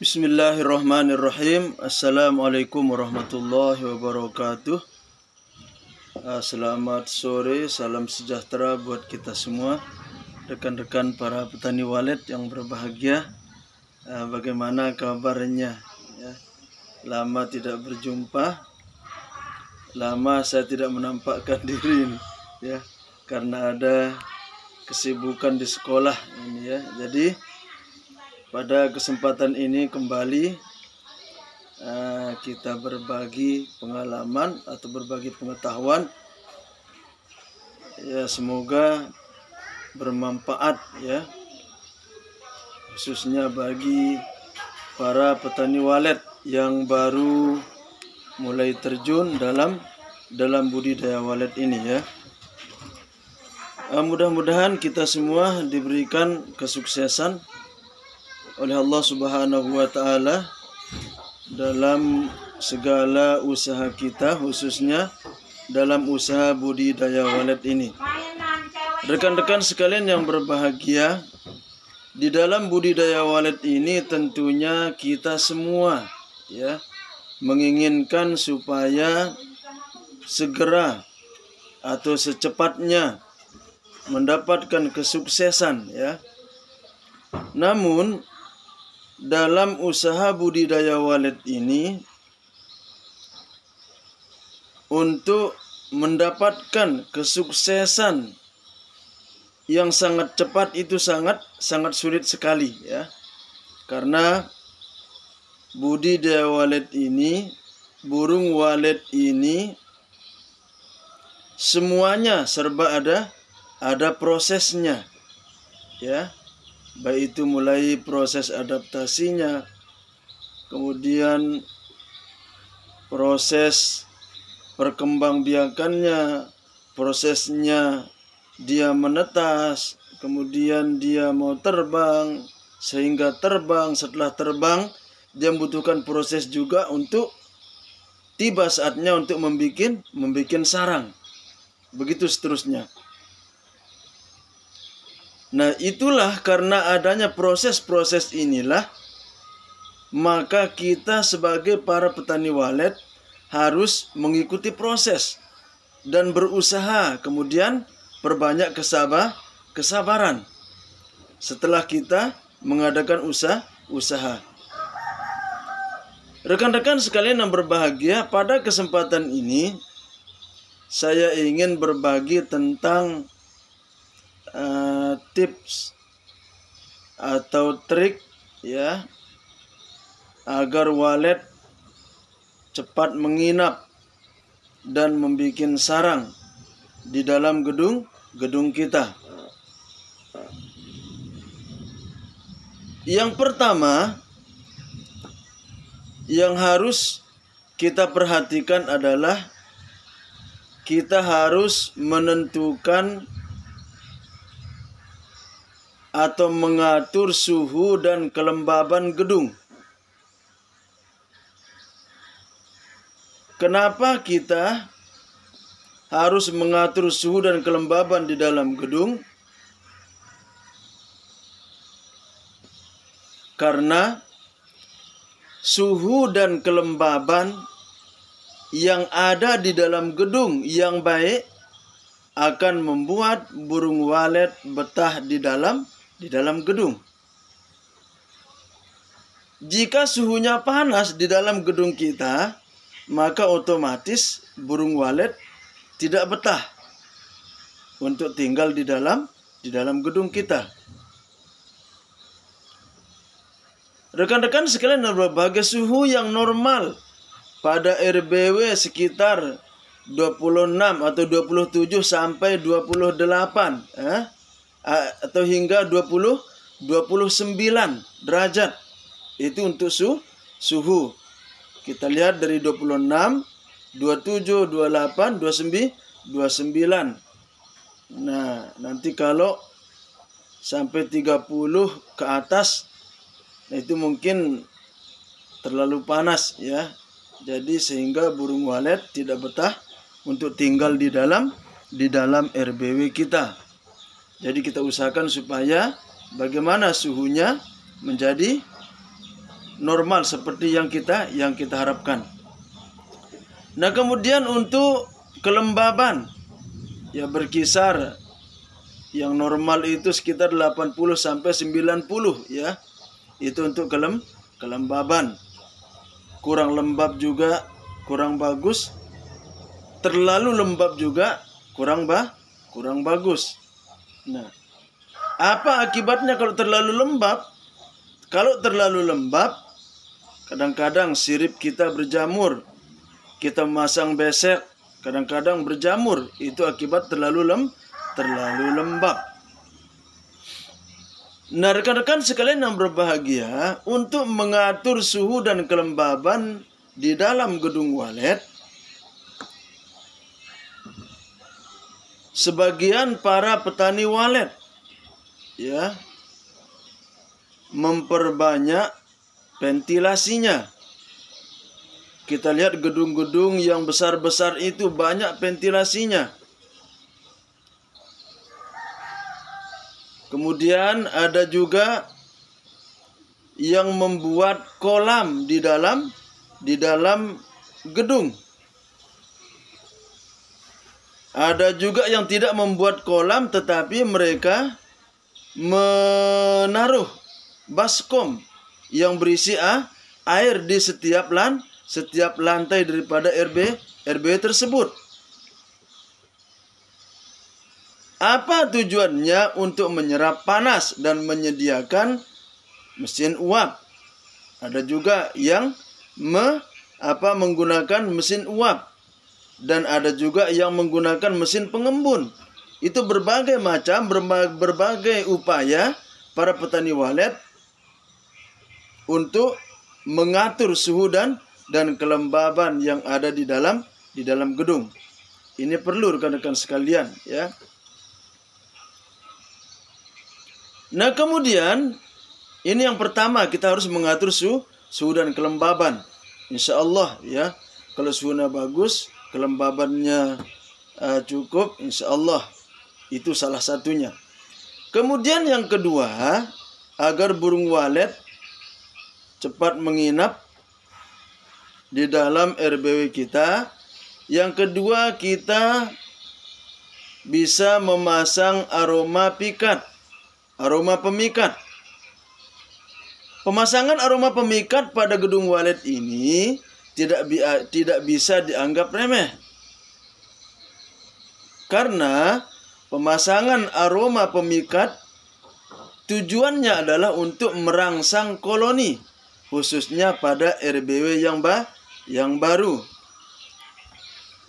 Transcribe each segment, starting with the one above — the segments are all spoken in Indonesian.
Bismillahirrahmanirrahim. Assalamualaikum warahmatullahi wabarakatuh. Selamat sore, salam sejahtera buat kita semua, rekan-rekan para petani walet yang berbahagia. Bagaimana kabarnya? Ya, lama tidak berjumpa, lama saya tidak menampakkan diri ini, ya, karena ada kesibukan di sekolah ini, ya. Jadi pada kesempatan ini kembali kita berbagi pengalaman atau berbagi pengetahuan, ya, semoga bermanfaat, ya, khususnya bagi para petani walet yang baru mulai terjun dalam budidaya walet ini, ya. Mudah-mudahan kita semua diberikan kesuksesan oleh Allah Subhanahu wa Ta'ala dalam segala usaha kita, khususnya dalam usaha budidaya walet ini. Rekan-rekan sekalian yang berbahagia, di dalam budidaya walet ini tentunya kita semua, ya, menginginkan supaya segera atau secepatnya mendapatkan kesuksesan, ya. Namun dalam usaha budidaya walet ini, untuk mendapatkan kesuksesan yang sangat cepat itu sangat sulit sekali, ya. Karena budidaya walet ini, burung walet ini, semuanya serba ada prosesnya, ya. Baik itu mulai proses adaptasinya, kemudian proses perkembangbiakannya, prosesnya dia menetas, kemudian dia mau terbang, sehingga terbang, setelah terbang dia membutuhkan proses juga untuk tiba saatnya untuk membuat sarang. Begitu seterusnya. Nah, itulah karena adanya proses-proses inilah, maka kita sebagai para petani walet harus mengikuti proses dan berusaha, kemudian perbanyak kesabaran setelah kita mengadakan usaha. Rekan-rekan sekalian yang berbahagia, pada kesempatan ini saya ingin berbagi tentang tips atau trik, ya, agar walet cepat menginap dan membuat sarang di dalam gedung kita. Yang pertama yang harus kita perhatikan adalah kita harus menentukan atau mengatur suhu dan kelembaban gedung. Kenapa kita harus mengatur suhu dan kelembaban di dalam gedung? Karena suhu dan kelembaban yang ada di dalam gedung yang baik akan membuat burung walet betah di dalam gedung. Jika suhunya panas di dalam gedung kita, maka otomatis burung walet tidak betah untuk tinggal di dalam gedung kita. Rekan-rekan sekalian yang berbahagia, suhu yang normal pada RBW sekitar 26 atau 27 sampai 28, atau hingga 29 derajat. Itu untuk suhu. Kita lihat dari 26, 27, 28, 29. Nah, nanti kalau sampai 30 ke atas, itu mungkin terlalu panas, ya. Jadi sehingga burung walet tidak betah untuk tinggal di dalam RBW kita. Jadi kita usahakan supaya bagaimana suhunya menjadi normal seperti yang kita harapkan. Nah, kemudian untuk kelembaban ya berkisar yang normal itu sekitar 80 sampai 90 ya. Itu untuk kelembaban. Kurang lembab juga kurang bagus. Terlalu lembab juga kurang bagus. Nah, apa akibatnya kalau terlalu lembab? Kalau terlalu lembab, kadang-kadang sirip kita berjamur. Kita memasang besek, kadang-kadang berjamur. Itu akibat terlalu lembab. Nah, rekan-rekan sekalian yang berbahagia, untuk mengatur suhu dan kelembaban di dalam gedung walet, sebagian para petani walet ya memperbanyak ventilasinya. Kita lihat gedung-gedung yang besar-besar itu banyak ventilasinya. Kemudian ada juga yang membuat kolam di dalam gedung. Ada juga yang tidak membuat kolam tetapi mereka menaruh baskom yang berisi air di setiap lantai daripada RB tersebut. Apa tujuannya? Untuk menyerap panas dan menyediakan mesin uap. Ada juga yang menggunakan mesin uap. Dan ada juga yang menggunakan mesin pengembun. Itu berbagai macam, berbagai upaya para petani walet untuk mengatur suhu dan kelembaban yang ada di dalam gedung. Ini perlu rekan-rekan sekalian ya. Nah, kemudian ini yang pertama, kita harus mengatur suhu dan kelembaban. Insya Allah ya, kalau suhunya bagus, kelembabannya cukup, insya Allah itu salah satunya. Kemudian yang kedua, agar burung walet cepat menginap di dalam RBW kita. Yang kedua, kita bisa memasang aroma pemikat. Pemasangan aroma pemikat pada gedung walet ini tidak bisa dianggap remeh. Karena pemasangan aroma pemikat tujuannya adalah untuk merangsang koloni, khususnya pada RBW yang baru.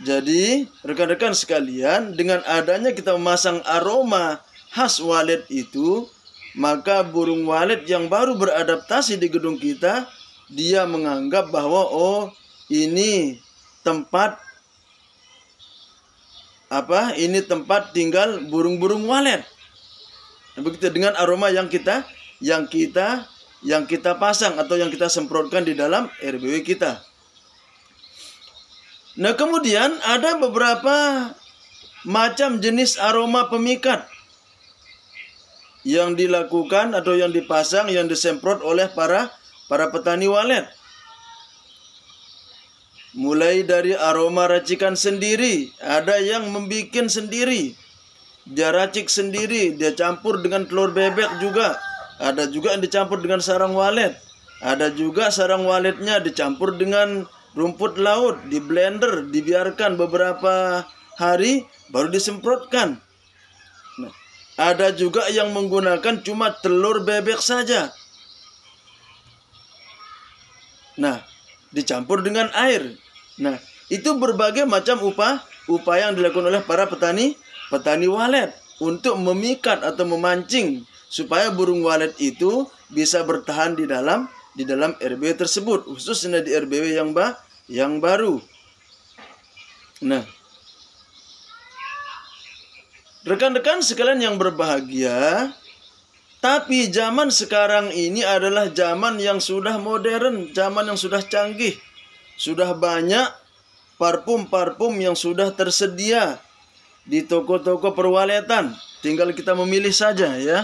Jadi, rekan-rekan sekalian, dengan adanya kita memasang aroma khas walet itu, maka burung walet yang baru beradaptasi di gedung kita, dia menganggap bahwa oh, ini tempat tinggal burung-burung walet. Begitu dengan aroma yang kita pasang atau yang kita semprotkan di dalam RBW kita. Nah, kemudian ada beberapa macam jenis aroma pemikat yang dilakukan atau yang dipasang, yang disemprot oleh para petani walet. Mulai dari aroma racikan sendiri, ada yang membikin sendiri. Dia racik sendiri, dia campur dengan telur bebek juga. Ada juga yang dicampur dengan sarang walet. Ada juga sarang waletnya dicampur dengan rumput laut, di blender, dibiarkan beberapa hari baru disemprotkan. Nah, ada juga yang menggunakan cuma telur bebek saja. Nah, dicampur dengan air. Nah, itu berbagai macam upaya yang dilakukan oleh para petani walet untuk memikat atau memancing supaya burung walet itu bisa bertahan di dalam RBW tersebut, khususnya di RBW yang baru. Nah, rekan-rekan sekalian yang berbahagia, tapi zaman sekarang ini adalah zaman yang sudah modern, zaman yang sudah canggih. Sudah banyak parfum-parfum yang sudah tersedia di toko-toko perwaletan. Tinggal kita memilih saja ya.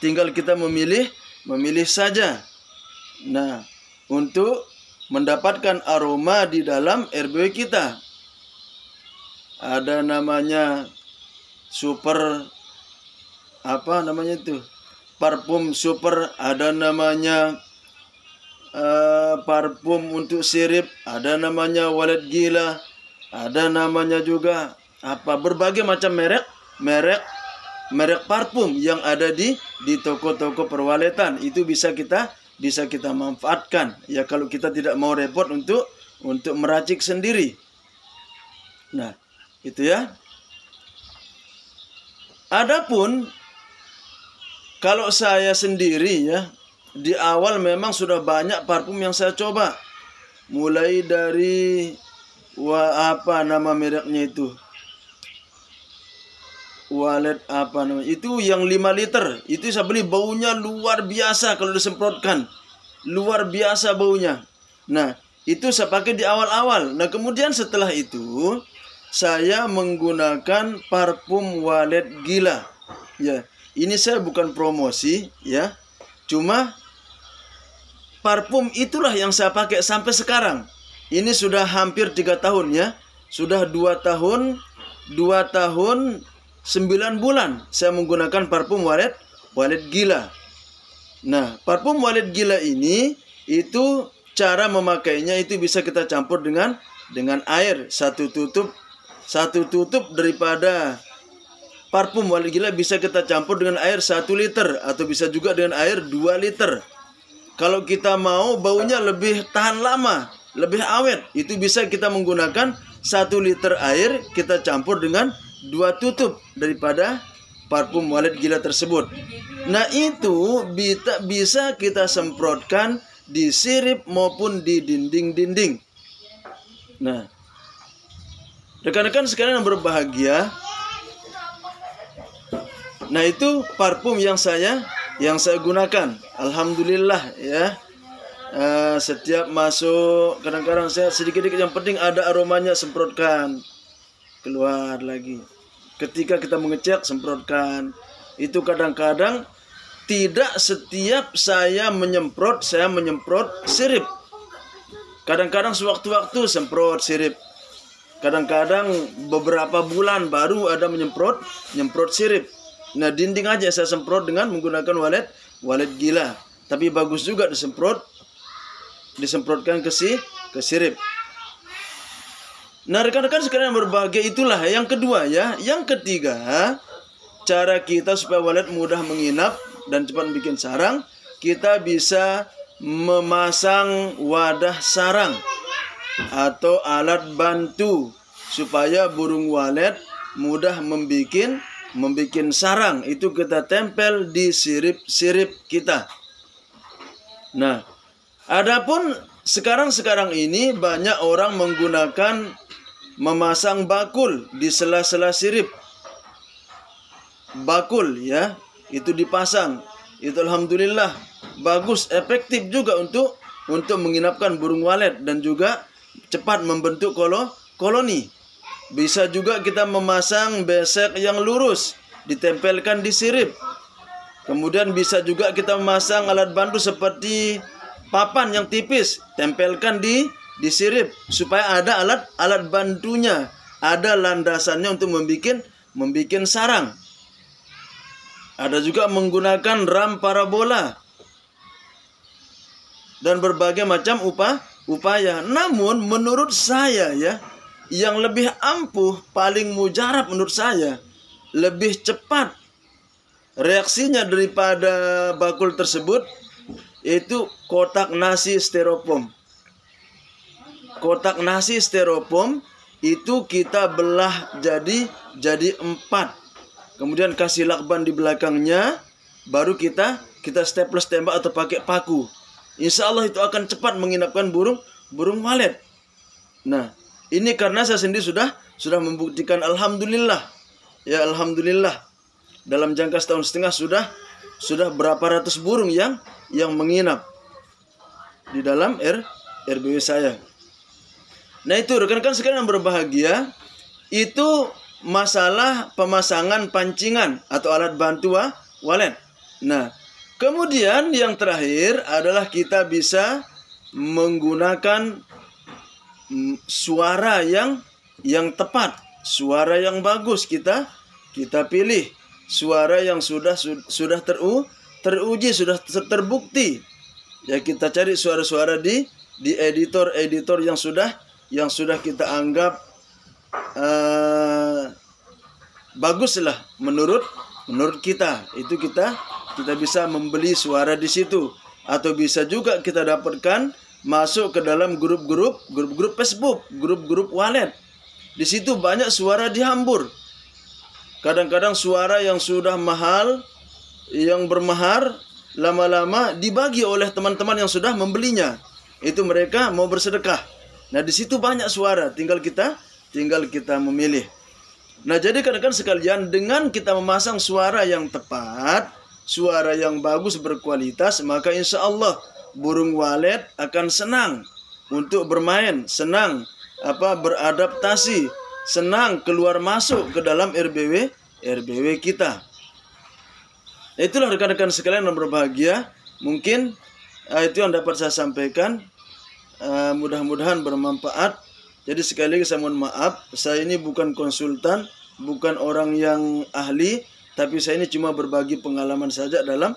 Tinggal kita memilih saja. Nah, untuk mendapatkan aroma di dalam RBW kita. Ada namanya super, apa namanya itu, parfum super, ada namanya parfum untuk sirip, ada namanya Walet Gila, ada namanya juga berbagai macam merek parfum yang ada di toko-toko perwaletan. Itu bisa kita manfaatkan ya, kalau kita tidak mau repot untuk meracik sendiri. Nah, itu ya. Adapun kalau saya sendiri ya, di awal memang sudah banyak parfum yang saya coba. Mulai dari apa nama mereknya itu? Walet apa namanya? Itu yang 5 liter. Itu saya beli, baunya luar biasa kalau disemprotkan. Luar biasa baunya. Nah, itu saya pakai di awal-awal. Nah, kemudian setelah itu saya menggunakan parfum Walet Gila. Ya, ini saya bukan promosi ya. Cuma parfum itulah yang saya pakai sampai sekarang. Ini sudah hampir 3 tahun ya. Sudah 2 tahun 9 bulan saya menggunakan parfum Walet Gila. Nah, parfum Walet Gila ini, itu cara memakainya itu bisa kita campur dengan air. Satu tutup daripada parfum Walet Gila bisa kita campur dengan air 1 liter, atau bisa juga dengan air 2 liter. Kalau kita mau baunya lebih tahan lama, lebih awet, itu bisa kita menggunakan 1 liter air, kita campur dengan 2 tutup daripada parfum Walet Gila tersebut. Nah, itu bisa kita semprotkan di sirip maupun di dinding-dinding. Nah, rekan-rekan sekalian yang berbahagia, nah itu parfum yang saya gunakan. Alhamdulillah ya. Setiap masuk, kadang-kadang saya sedikit-sedikit, yang penting ada aromanya, semprotkan, keluar lagi. Ketika kita mengecek, semprotkan. Itu kadang-kadang tidak setiap saya menyemprot sirip. Kadang-kadang sewaktu-waktu semprot sirip. Kadang-kadang beberapa bulan baru ada menyemprot sirip. Nah, dinding aja saya semprot dengan menggunakan Walet Gila. Tapi bagus juga disemprotkan ke sirip. Nah, rekan-rekan sekalian yang berbahagia, itulah yang kedua ya. Yang ketiga, cara kita supaya walet mudah menginap dan cepat bikin sarang, kita bisa memasang wadah sarang atau alat bantu supaya burung walet mudah membikin sarang. Itu kita tempel di sirip kita. Nah, adapun sekarang ini banyak orang menggunakan memasang bakul di sela-sela sirip. Bakul ya, itu dipasang. Itu alhamdulillah bagus, efektif juga untuk menginapkan burung walet dan juga cepat membentuk koloni. Bisa juga kita memasang besek yang lurus, ditempelkan di sirip. Kemudian bisa juga kita memasang alat bantu seperti papan yang tipis, tempelkan di sirip supaya ada alat bantunya, ada landasannya untuk membikin sarang. Ada juga menggunakan ram parabola dan berbagai macam upaya. Namun menurut saya ya, yang lebih ampuh, paling mujarab menurut saya, lebih cepat reaksinya daripada bakul tersebut, itu kotak nasi styrofoam. Kotak nasi styrofoam itu kita belah jadi 4. Kemudian kasih lakban di belakangnya, baru kita staples tembak atau pakai paku. Insya Allah itu akan cepat menginapkan burung walet. Nah, ini karena saya sendiri sudah membuktikan, alhamdulillah. Ya, alhamdulillah. Dalam jangka setahun setengah sudah berapa ratus burung yang menginap di dalam RBW saya. Nah, itu rekan-rekan sekalian yang berbahagia, itu masalah pemasangan pancingan atau alat bantu walet. Nah, kemudian yang terakhir adalah kita bisa menggunakan suara yang tepat, suara yang bagus kita pilih, suara yang sudah teruji, sudah terbukti. Ya, kita cari suara-suara di editor yang sudah kita anggap baguslah menurut kita. Itu kita bisa membeli suara di situ, atau bisa juga kita dapatkan masuk ke dalam grup-grup Facebook, grup-grup walet. Di situ banyak suara dihambur. Kadang-kadang suara yang sudah mahal, yang bermahar, lama-lama dibagi oleh teman-teman yang sudah membelinya. Itu mereka mau bersedekah. Nah, di situ banyak suara, tinggal kita memilih. Nah, jadi kadang-kadang sekalian, dengan kita memasang suara yang tepat, suara yang bagus berkualitas, maka insya Allah burung walet akan senang untuk bermain, senang beradaptasi, senang keluar masuk ke dalam RBW kita. Itulah rekan-rekan sekalian yang berbahagia. Mungkin itu yang dapat saya sampaikan. Mudah-mudahan bermanfaat. Jadi sekali lagi saya mohon maaf, saya ini bukan konsultan, bukan orang yang ahli, tapi saya ini cuma berbagi pengalaman saja dalam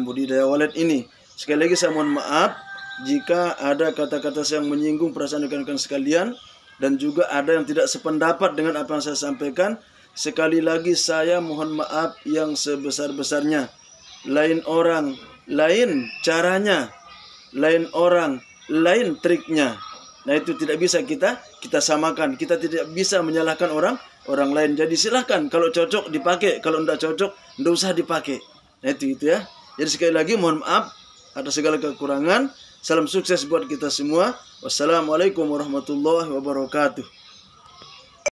budidaya walet ini. Sekali lagi saya mohon maaf jika ada kata-kata saya yang menyinggung perasaan rekan-rekan sekalian, dan juga ada yang tidak sependapat dengan apa yang saya sampaikan. Sekali lagi saya mohon maaf yang sebesar-besarnya. Lain orang, lain caranya, lain orang, lain triknya. Nah, itu tidak bisa kita samakan. Kita tidak bisa menyalahkan orang lain. Jadi silahkan, kalau cocok dipakai, kalau tidak cocok tidak usah dipakai. Nah, itu ya. Jadi sekali lagi mohon maaf atas segala kekurangan. Salam sukses buat kita semua. Wassalamualaikum warahmatullahi wabarakatuh.